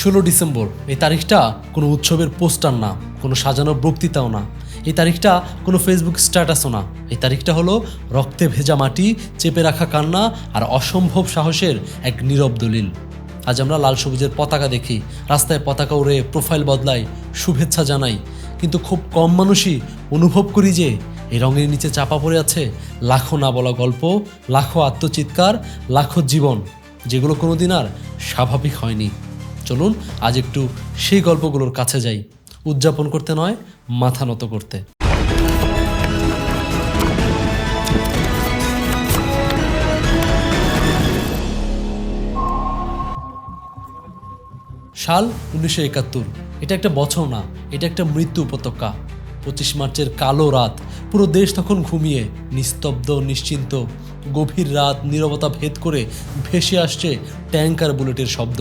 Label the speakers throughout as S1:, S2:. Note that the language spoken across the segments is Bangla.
S1: 16 ডিসেম্বর এই তারিখটা কোনো উৎসবের পোস্টার না, কোনো সাজানো বক্তৃতাও না, এই তারিখটা কোনো ফেসবুক স্ট্যাটাসও না। এই তারিখটা হলো রক্তে ভেজা মাটি, চেপে রাখা কান্না আর অসম্ভব সাহসের এক নীরব দলিল। আজ আমরা লাল সবুজের পতাকা দেখি, রাস্তায় পতাকা উড়ে প্রোফাইল বদলাই, শুভেচ্ছা জানাই, কিন্তু খুব কম মানুষই অনুভব করি যে এই রঙের নিচে চাপা পড়ে আছে লাখো না বলা গল্প, লাখো আত্মচিৎকার, লাখো জীবন, যেগুলো কোনোদিন আর স্বাভাবিক হয়নি। চলুন আজ একটু সেই গল্পগুলোর কাছে যাই, উদযাপন করতে নয়, মাথা নত করতে। সাল 1971। এটা একটা বছর না, এটা একটা মৃত্যু উপত্যকা। 25 মার্চের কালো রাত, পুরো দেশ তখন ঘুমিয়ে, নিস্তব্ধ, নিশ্চিন্ত। গভীর রাত, নীরবতা ভেদ করে ভেসে আসছে ট্যাঙ্ক আর বুলেটের শব্দ।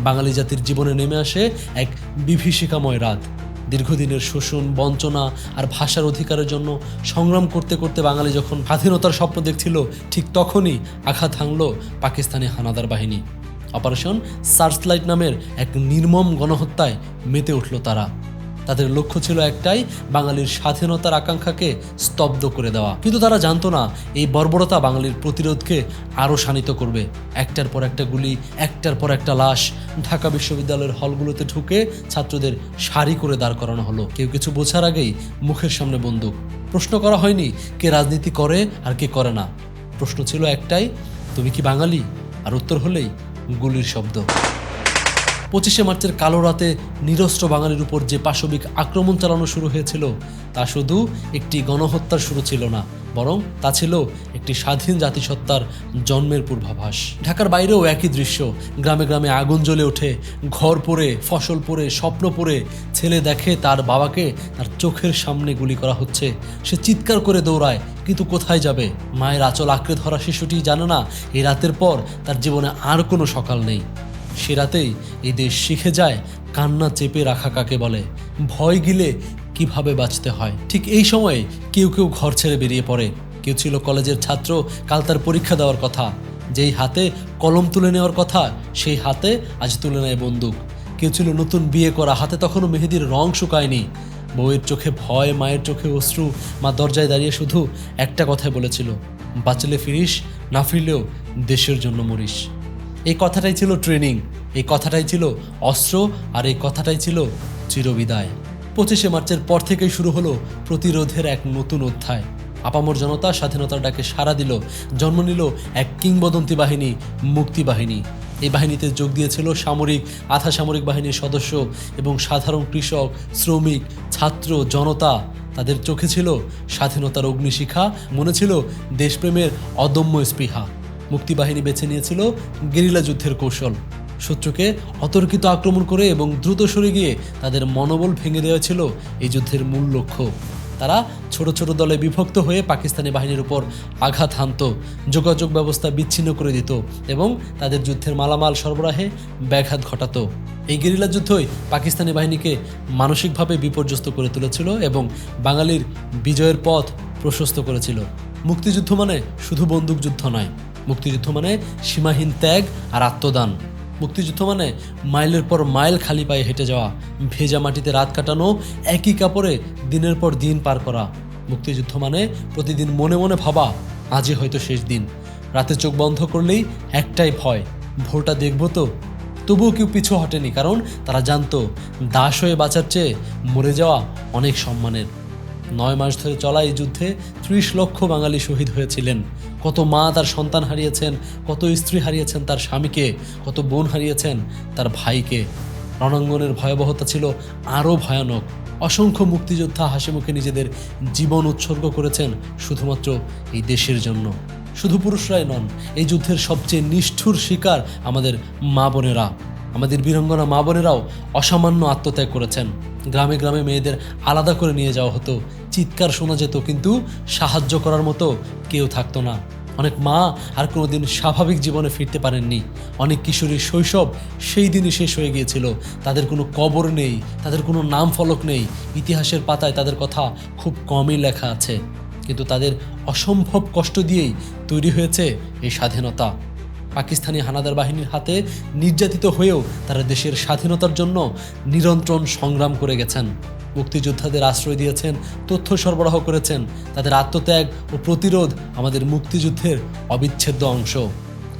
S1: বাঙালি জাতির জীবনে নেমে আসে এক বিভীষিকাময় রাত। দীর্ঘদিনের শোষণ, বঞ্চনা আর ভাষার অধিকারের জন্য সংগ্রাম করতে করতে বাঙালি যখন স্বাধীনতার স্বপ্ন দেখছিল, ঠিক তখনই আঘাত হানল পাকিস্তানি হানাদার বাহিনী। অপারেশন সার্চলাইট নামের এক নির্মম গণহত্যায় মেতে উঠল তারা। তাদের লক্ষ্য ছিল একটাই, বাঙালির স্বাধীনতার আকাঙ্ক্ষাকে স্তব্ধ করে দেওয়া। কিন্তু তারা জানতো না এই বর্বরতা বাঙালির প্রতিরোধকে আরও শানিত করবে। একটার পর একটা গুলি, একটার পর একটা লাশ। ঢাকা বিশ্ববিদ্যালয়ের হলগুলোতে ঢুকে ছাত্রদের সারি করে দাঁড় করানো হলো। কেউ কিছু বোঝার আগেই মুখের সামনে বন্দুক। প্রশ্ন করা হয়নি কে রাজনীতি করে আর কে করে না। প্রশ্ন ছিল একটাই, তুমি কি বাঙালি? আর উত্তর হলেই গুলির শব্দ। 25 মার্চের কালো রাতে নিরস্ত্র বাঙালির উপর যে পাশবিক আক্রমণ চালানো শুরু হয়েছিল, তা শুধু একটি গণহত্যার শুরু ছিল না, বরং তা ছিল একটি স্বাধীন জাতিসত্তার জন্মের পূর্বাভাস। ঢাকার বাইরেও একই দৃশ্য। গ্রামে গ্রামে আগুন জ্বলে ওঠে, ঘর পড়ে, ফসল পড়ে, স্বপ্ন পড়ে। ছেলে দেখে তার বাবাকে তার চোখের সামনে গুলি করা হচ্ছে। সে চিৎকার করে দৌড়ায়, কিন্তু কোথায় যাবে? মায়ের আঁচল আঁকড়ে ধরা শিশুটি জানে না এই রাতের পর তার জীবনে আর কোনো সকাল নেই। সে রাতেই এই দেশ শিখে যায় কান্না চেপে রাখা কাকে বলে, ভয় গিলে কিভাবে বাঁচতে হয়। ঠিক এই সময়ে কেউ কেউ ঘর ছেড়ে বেরিয়ে পড়ে। কেউ ছিল কলেজের ছাত্র, কাল তার পরীক্ষা দেওয়ার কথা। যেই হাতে কলম তুলে নেওয়ার কথা, সেই হাতে আজ তুলে নেয় বন্দুক। কেউ ছিল নতুন বিয়ে করা, হাতে তখনও মেহেদির রং শুকায়নি। বউয়ের চোখে ভয়, মায়ের চোখে অশ্রু। মা দরজায় দাঁড়িয়ে শুধু একটা কথাই বলেছিল, বাঁচলে ফিরিস, না ফিরলেও দেশের জন্য মরিস। এই কথাটাই ছিল ট্রেনিং, এই কথাটাই ছিল অস্ত্র, আর এই কথাটাই ছিল চিরবিদায়। 25 মার্চের পর থেকেই শুরু হলো প্রতিরোধের এক নতুন অধ্যায়। আপামর জনতা স্বাধীনতার ডাকে সাড়া দিল। জন্ম নিল এক কিংবদন্তি বাহিনী, মুক্তি বাহিনী। এই বাহিনীতে যোগ দিয়েছিল সামরিক, আধা সামরিক বাহিনীর সদস্য এবং সাধারণ কৃষক, শ্রমিক, ছাত্র, জনতা। তাদের চোখে ছিল স্বাধীনতার অগ্নিশিখা, মনে ছিল দেশপ্রেমের অদম্য স্পৃহা। মুক্তিবাহিনী বেছে নিয়েছিল গেরিলা যুদ্ধের কৌশল। শত্রুকে অতর্কিত আক্রমণ করে এবং দ্রুত সরে গিয়ে তাদের মনোবল ভেঙে দেওয়া ছিল এই যুদ্ধের মূল লক্ষ্য। তারা ছোট ছোট দলে বিভক্ত হয়ে পাকিস্তানি বাহিনীর উপর আঘাত হানত, যোগাযোগ ব্যবস্থা বিচ্ছিন্ন করে দিত এবং তাদের যুদ্ধের মালামাল সরবরাহে ব্যাঘাত ঘটাতো। এই গেরিলা যুদ্ধই পাকিস্তানি বাহিনীকে মানসিকভাবে বিপর্যস্ত করে তুলেছিল এবং বাঙালির বিজয়ের পথ প্রশস্ত করেছিল। মুক্তিযুদ্ধ মানে শুধু বন্দুকযুদ্ধ নয়, মুক্তিযুদ্ধ মানে সীমাহীন ত্যাগ আর আত্মদান। মুক্তিযুদ্ধ মানে মাইলের পর মাইল খালি পায়ে হেঁটে যাওয়া, ভেজা মাটিতে রাত কাটানো, একই কাপড়ে দিনের পর দিন পার করা। মুক্তিযুদ্ধ মানে প্রতিদিন মনে মনে ভাবা, আজই হয়তো শেষ দিন। রাতে চোখ বন্ধ করলেই একটাই ভয়, ভোরটা দেখবো তো। তবুও কেউ পিছু হটেনি, কারণ তারা জানতো দাস হয়ে বাঁচার চেয়ে মরে যাওয়া অনেক সম্মানের। 9 মাস ধরে চলা এই যুদ্ধে 30 লক্ষ বাঙালি শহীদ হয়েছিলেন। কত মা তার সন্তান হারিয়েছেন, কত স্ত্রী হারিয়েছেন তার স্বামীকে, কত বোন হারিয়েছেন তার ভাইকে। রণাঙ্গনের ভয়াবহতা ছিল আরও ভয়ানক। অসংখ্য মুক্তিযোদ্ধা হাসিমুখে নিজেদের জীবন উৎসর্গ করেছেন শুধুমাত্র এই দেশের জন্য। শুধু পুরুষরাই নন, এই যুদ্ধের সবচেয়ে নিষ্ঠুর শিকার আমাদের মা বোনেরা। আমাদের বীরাঙ্গনা মা বোনেরাও অসামান্য আত্মত্যাগ করেছেন। গ্রামে গ্রামে মেয়েদের আলাদা করে নিয়ে যাওয়া হতো, চিৎকার শোনা যেত, কিন্তু সাহায্য করার মতো কেউ থাকতো না। অনেক মা আর কোনোদিন স্বাভাবিক জীবনে ফিরতে পারেননি। অনেক কিশোরীর শৈশব সেই দিনই শেষ হয়ে গিয়েছিল। তাদের কোনো কবর নেই, তাদের কোনো নাম ফলক নেই। ইতিহাসের পাতায় তাদের কথা খুব কমই লেখা আছে, কিন্তু তাদের অসম্ভব কষ্ট দিয়েই তৈরি হয়েছে এই স্বাধীনতা। পাকিস্তানি হানাদার বাহিনীর হাতে নির্যাতিত হয়েও তারা দেশের স্বাধীনতার জন্য নিরন্তর সংগ্রাম করে গেছেন। মুক্তিযোদ্ধাদের আশ্রয় দিয়েছেন, তথ্য সরবরাহ করেছেন। তাদের আত্মত্যাগ ও প্রতিরোধ আমাদের মুক্তিযুদ্ধের অবিচ্ছেদ্য অংশ।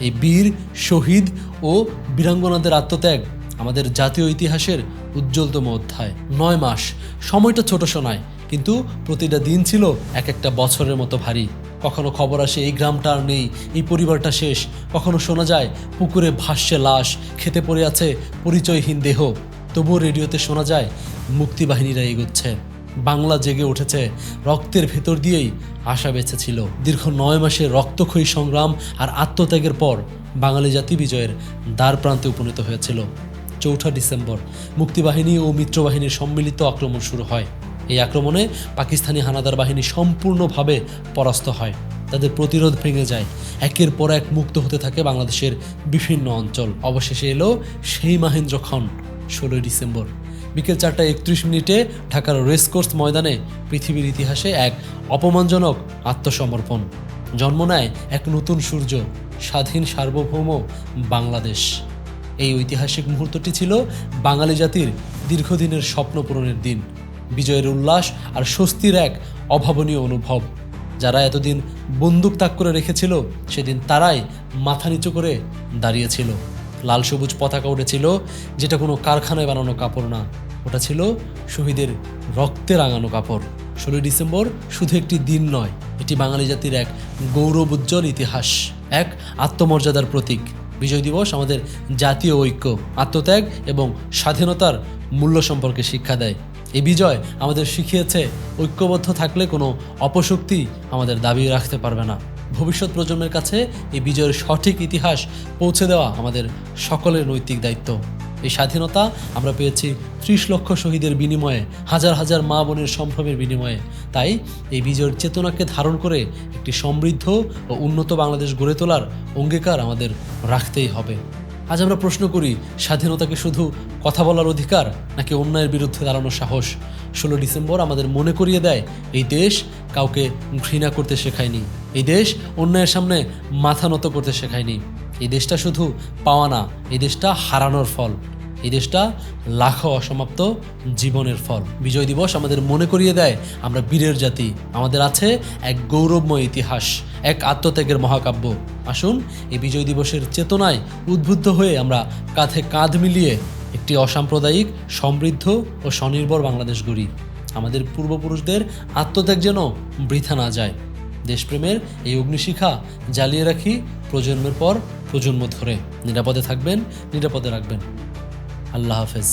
S1: এই বীর, শহীদ ও বীরাঙ্গনাদের আত্মত্যাগ আমাদের জাতীয় ইতিহাসের উজ্জ্বলতম অধ্যায়। 9 মাস, সময়টা ছোট শোনায়, কিন্তু প্রতিটা দিন ছিল এক একটা বছরের মতো ভারী। কখনো খবর আসে এই গ্রামটা আর নেই, এই পরিবারটা শেষ। কখনো শোনা যায় পুকুরে ভাসছে লাশ, খেতে পড়ে আছে পরিচয়হীন দেহ। তবুও রেডিওতে শোনা যায় মুক্তিবাহিনীরা এগোচ্ছে। বাংলা জেগে উঠেছে, রক্তের ভেতর দিয়েই আশা বেঁচে ছিল। দীর্ঘ 9 মাসের রক্তক্ষয়ী সংগ্রাম আর আত্মত্যাগের পর বাঙালি জাতি বিজয়ের দ্বার প্রান্তে উপনীত হয়েছিল। 4 ডিসেম্বর মুক্তিবাহিনী ও মিত্রবাহিনীর সম্মিলিত আক্রমণ শুরু হয়। এই আক্রমণে পাকিস্তানি হানাদার বাহিনী সম্পূর্ণভাবে পরাস্ত হয়। তাদের প্রতিরোধ ভেঙে যায়। একের পর এক মুক্ত হতে থাকে বাংলাদেশের বিভিন্ন অঞ্চল। অবশেষে এলো সেই মাহেন্দ্র খন। 16 ডিসেম্বর বিকেল 4:31 ঢাকার রেসকোর্স ময়দানে পৃথিবীর ইতিহাসে এক অপমানজনক আত্মসমর্পণ। জন্ম নেয় এক নতুন সূর্য, স্বাধীন সার্বভৌম বাংলাদেশ। এই ঐতিহাসিক মুহূর্তটি ছিল বাঙালি জাতির দীর্ঘদিনের স্বপ্ন পূরণের দিন। বিজয়ের উল্লাস আর স্বস্তির এক অভাবনীয় অনুভব। যারা এতদিন বন্দুক তাক করে রেখেছিল, সেদিন তারাই মাথা নিচু করে দাঁড়িয়েছিল। লাল সবুজ পতাকা উঠেছিল, যেটা কোনো কারখানায় বানানো কাপড় না, ওটা ছিল শহীদের রক্তে রাঙানো কাপড়। 16 ডিসেম্বর শুধু একটি দিন নয়, এটি বাঙালি জাতির এক গৌরব উজ্জ্বল ইতিহাস, এক আত্মমর্যাদার প্রতীক। বিজয় দিবস আমাদের জাতীয় ঐক্য, আত্মত্যাগ এবং স্বাধীনতার মূল্য সম্পর্কে শিক্ষা দেয়। এই বিজয় আমাদের শিখিয়েছে ঐক্যবদ্ধ থাকলে কোনো অপশক্তি আমাদের দাবি রাখতে পারবে না। ভবিষ্যৎ প্রজন্মের কাছে এই বিজয়ের সঠিক ইতিহাস পৌঁছে দেওয়া আমাদের সকলের নৈতিক দায়িত্ব। এই স্বাধীনতা আমরা পেয়েছি 30 লক্ষ শহীদের বিনিময়ে, হাজার হাজার মা বোনের সম্ভ্রমের বিনিময়ে। তাই এই বিজয়ের চেতনাকে ধারণ করে একটি সমৃদ্ধ ও উন্নত বাংলাদেশ গড়ে তোলার অঙ্গীকার আমাদের রাখতেই হবে। আজ আমরা প্রশ্ন করি, স্বাধীনতাকে শুধু কথা বলার অধিকার, নাকি অন্যায়ের বিরুদ্ধে দাঁড়ানোর সাহস? 16 ডিসেম্বর আমাদের মনে করিয়ে দেয়, এই দেশ কাউকে ঘৃণা করতে শেখায়নি। এই দেশ অন্যায়ের সামনে মাথা নত করতে শেখায়নি। এই দেশটা শুধু পাওয়া না, এই দেশটা হারানোর ফল। এই দেশটা লাখো অসমাপ্ত জীবনের ফল। বিজয় দিবস আমাদের মনে করিয়ে দেয়, আমরা বীরের জাতি, আমাদের আছে এক গৌরবময় ইতিহাস, এক আত্মত্যাগের মহাকাব্য। আসুন এই বিজয় দিবসের চেতনায় উদ্বুদ্ধ হয়ে আমরা কাঁধে কাঁধ মিলিয়ে একটি অসাম্প্রদায়িক, সমৃদ্ধ ও স্বনির্ভর বাংলাদেশ গড়ি। আমাদের পূর্বপুরুষদের আত্মত্যাগ যেন বৃথা না যায়। দেশপ্রেমের এই অগ্নিশিখা জ্বালিয়ে রাখি প্রজন্মের পর প্রজন্ম ধরে। নিরাপদে থাকবেন, নিরাপদে রাখবেন। আল্লাহ হাফেজ।